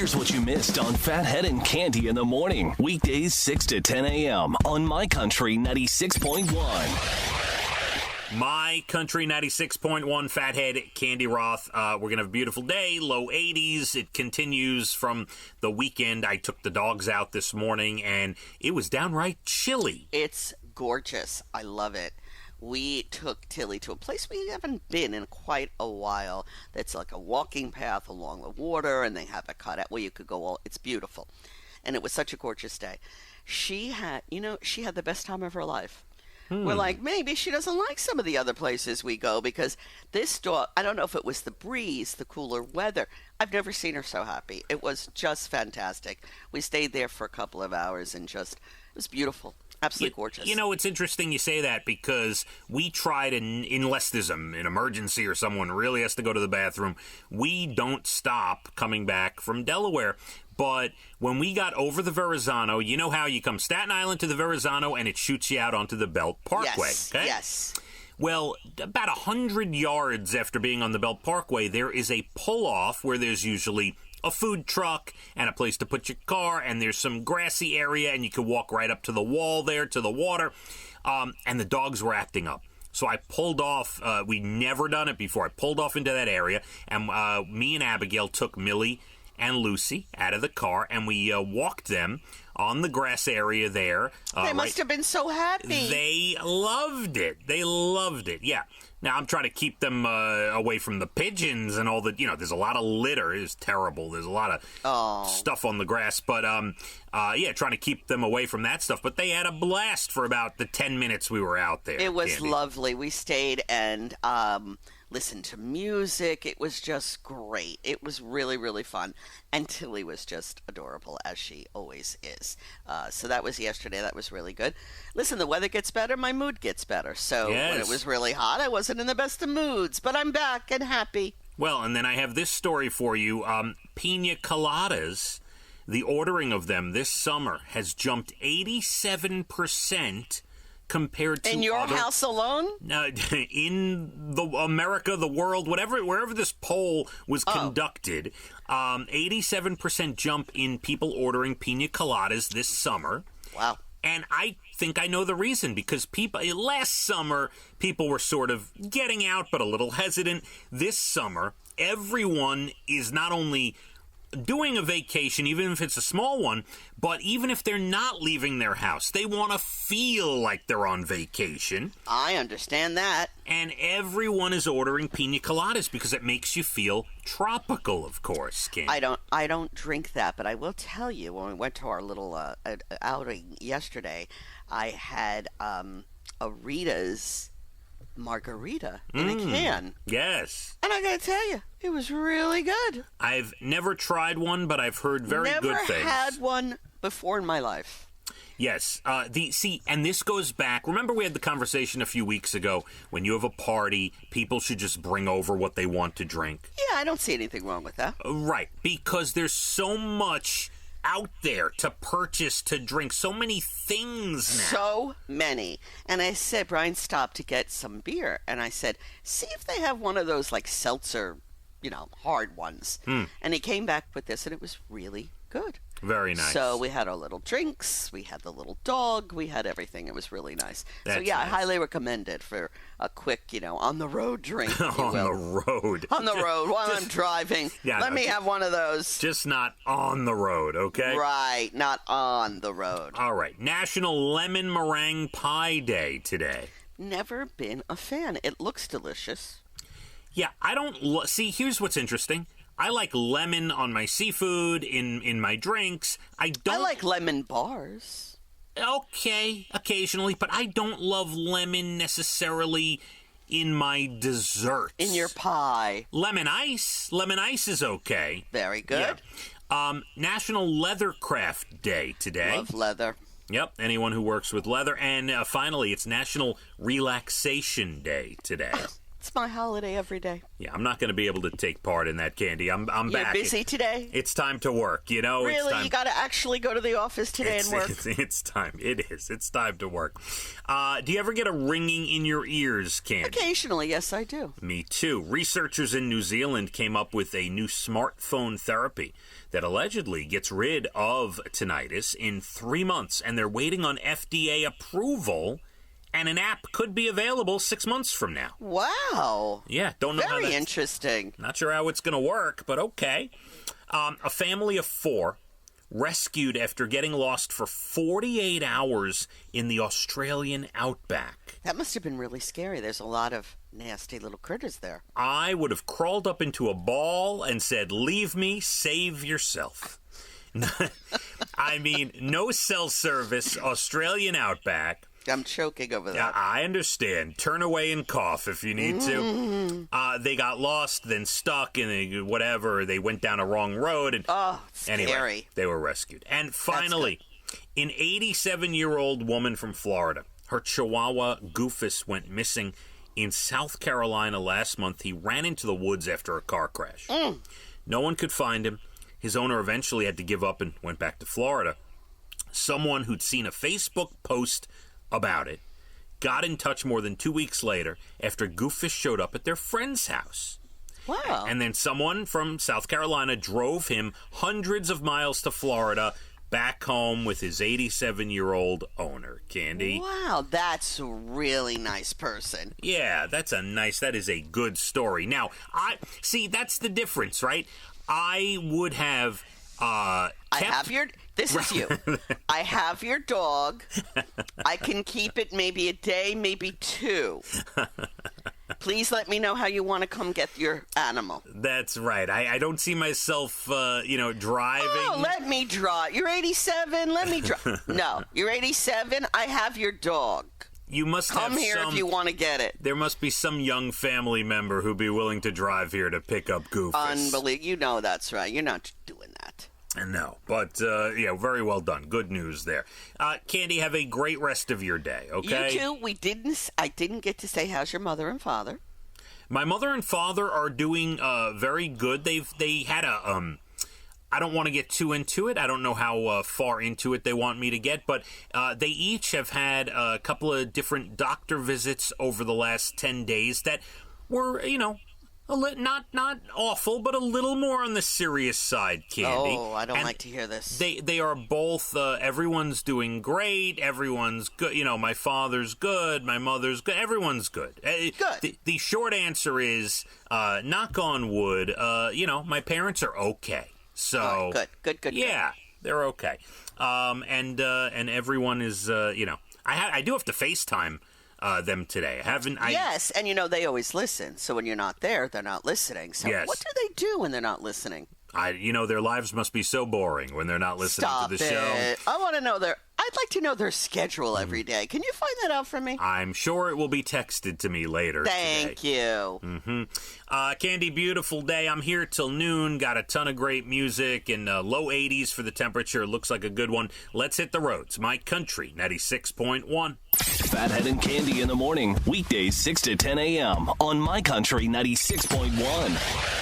Here's what you missed on Phathead and Cande in the morning. Weekdays 6 to 10 a.m. on My Country 96.1. My Country 96.1, Phathead, Cande Roth. We're going to have a beautiful day, low 80s. It continues from the weekend. I took the dogs out this morning, and it was downright chilly. It's gorgeous. I love it. We took Tilly to a place we haven't been in quite a while. That's like a walking path along the water, and they have a cutout where you could go all. It's beautiful. And it was such a gorgeous day. She had the best time of her life. We're like, maybe she doesn't like some of the other places we go because this dog, I don't know if it was the breeze, the cooler weather. I've never seen her so happy. It was just fantastic. We stayed there for a couple of hours and it was beautiful. Absolutely gorgeous. You know, it's interesting you say that because we tried, unless there's an emergency or someone really has to go to the bathroom, we don't stop coming back from Delaware. But when we got over the Verrazano, you know how you come Staten Island to the Verrazano and it shoots you out onto the Belt Parkway, yes, okay? Yes. Well, about 100 yards after being on the Belt Parkway, there is a pull-off where there's usually a food truck and a place to put your car, and there's some grassy area, and you can walk right up to the wall there, to the water, and the dogs were acting up. So I pulled off. We'd never done it before. I pulled off into that area, and me and Abigail took Millie and Lucy out of the car, and we walked them on the grass area there. They must have been so happy. They loved it. They loved it, yeah. Now, I'm trying to keep them away from the pigeons and all the, there's a lot of litter. It's terrible. There's a lot of stuff on the grass. But, trying to keep them away from that stuff. But they had a blast for about the 10 minutes we were out there. It was lovely. We stayed and listened to music. It was just great. It was really, really fun. And Tilly was just adorable, as she always is. So that was yesterday. That was really good. Listen, the weather gets better, my mood gets better. So when it was really hot, I wasn't in the best of moods. But I'm back and happy. Well, and then I have this story for you. Pina coladas, the ordering of them this summer has jumped 87%. Compared to in your house alone? In America, the world, wherever this poll was conducted, 87% jump in people ordering pina coladas this summer. Wow. And I think I know the reason, because last summer, people were sort of getting out, but a little hesitant. This summer, everyone is not only doing a vacation, even if it's a small one, but even if they're not leaving their house, they want to feel like they're on vacation. I understand that. And everyone is ordering pina coladas because it makes you feel tropical, of course, Kim. I don't drink that, but I will tell you, when we went to our little outing yesterday, I had a Rita's margarita in a can. Yes. And I gotta tell you, it was really good. I've never tried one, but I've heard very good things. Never had one before in my life. Yes. And this goes back. Remember we had the conversation a few weeks ago, when you have a party, people should just bring over what they want to drink. Yeah, I don't see anything wrong with that. Right. Because there's so much out there to purchase, to drink, so many things now. So many. And I said, Brian stopped to get some beer, and I said, see if they have one of those like seltzer, hard ones. And he came back with this, and it was really good. Very nice. So we had our little drinks, we had the little dog, we had everything. It was really nice. That's nice. I highly recommend it for a quick, on the road drink. On the road while I'm driving. Let me have one of those. Just not on the road, okay? Right, not on the road. All right. National Lemon Meringue Pie Day today. Never been a fan. It looks delicious. Yeah, I don't... See, here's what's interesting. I like lemon on my seafood, in my drinks. I like lemon bars. Okay, occasionally, but I don't love lemon necessarily in my desserts. In your pie. Lemon ice is okay. Very good. Yeah. National Leathercraft Day today. Love leather. Yep, anyone who works with leather. And finally, it's National Relaxation Day today. It's my holiday every day. Yeah, I'm not going to be able to take part in that, Candy. I'm You're back. You're busy today? It's time to work, you know? Really? It's time. You got to actually go to the office today and work? It's time. It is. It's time to work. Do you ever get a ringing in your ears, Candy? Occasionally, yes, I do. Me too. Researchers in New Zealand came up with a new smartphone therapy that allegedly gets rid of tinnitus in 3 months, and they're waiting on FDA approval. And an app could be available 6 months from now. Wow. Yeah, don't know how Very interesting. Not sure how it's going to work, but okay. A family of 4 rescued after getting lost for 48 hours in the Australian outback. That must have been really scary. There's a lot of nasty little critters there. I would have crawled up into a ball and said, "Leave me, save yourself." I mean, no cell service, Australian outback. I'm choking over that. I understand. Turn away and cough if you need to. They got lost, then stuck, and whatever. They went down a wrong road. And scary. Anyway, they were rescued. And finally, an 87-year-old woman from Florida, her Chihuahua Goofus went missing in South Carolina last month. He ran into the woods after a car crash. No one could find him. His owner eventually had to give up and went back to Florida. Someone who'd seen a Facebook post about it got in touch more than 2 weeks later after Goofus showed up at their friend's house. Wow. And then someone from South Carolina drove him hundreds of miles to Florida back home with his 87-year-old owner, Candy. Wow, that's a really nice person. Yeah, that is a good story. Now, that's the difference, right? I would have This is you. I have your dog. I can keep it maybe a day, maybe 2. Please let me know how you want to come get your animal. That's right. I don't see myself, driving. Oh, let me drive. You're 87. Let me drive. No, you're 87. I have your dog. You must come here if you want to get it. There must be some young family member who'd be willing to drive here to pick up Goofus. Unbelievable. You know that's right. You're not doing that. No, but, very well done. Good news there. Candy, have a great rest of your day, okay? You too. I didn't get to say, how's your mother and father? My mother and father are doing very good. They had a... I don't want to get too into it. I don't know how far into it they want me to get, but they each have had a couple of different doctor visits over the last 10 days that were, not awful, but a little more on the serious side, Candy. Oh, I don't like to hear this. They are both, everyone's doing great, everyone's good, my father's good, my mother's good, everyone's good. Good. The short answer is, knock on wood, my parents are okay. So good. Yeah, they're okay. And everyone is, I do have to FaceTime them today. Yes, and they always listen. So when you're not there, they're not listening. So yes. What do they do when they're not listening? Their lives must be so boring when they're not listening to the show. I want to know I'd like to know their schedule every day. Can you find that out for me? I'm sure it will be texted to me later. Thank you. Mm-hmm. Candy, beautiful day. I'm here till noon. Got a ton of great music and low 80s for the temperature. Looks like a good one. Let's hit the roads. My Country 96.1. Phathead and Candy in the morning. Weekdays 6 to 10 a.m. on My Country 96.1.